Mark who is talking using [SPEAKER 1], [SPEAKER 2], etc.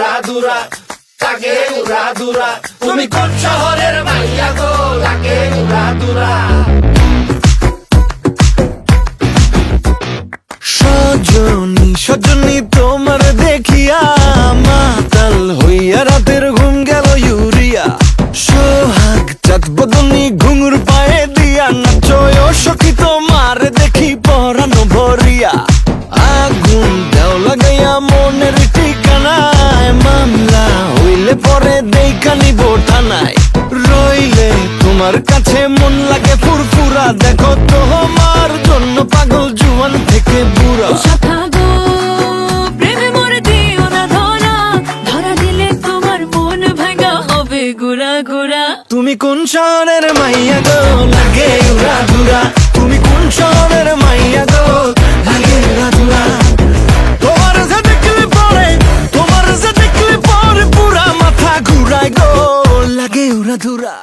[SPEAKER 1] উড়া দুরা লাগে উড়া দুরা তুমি কোন শহরের মাইয়া গো লাগে উড়া দুরা
[SPEAKER 2] সজনী সজনী তোমার দেখিয়া মাতাল হইয়া রাতের ঘুম গেল ইউরিয়া সোহাগ চাঁদ বদনী ঘুঙুর পায়ে দিয়া নাচয় সখী তোমার দেখি পরানো ভরিয়া আগুন দাও লাগাইয়া মনের ঠিকানায় মামলা হইলে পরে দেখা নিব থানায় রইলে তোমার কাছে মন লাগে ফুরফুরা দেখো তোমার জন্য পাগল জুয়ান থেকে বুড়া
[SPEAKER 3] প্রেমে মরে দিও না ধরা ধরা দিলে তোমার মন ভাঙা হবে গুড়া গুড়া
[SPEAKER 2] তুমি কোন শহরের মাইয়া গো লাগে উড়া দুরা তুমি কোন শহরের মাইয়া গো লাগে উড়া দুরা তোমার যে দেখলে পরে পুরা মাথা ঘুরায় গো লাগে উড়া দুরা।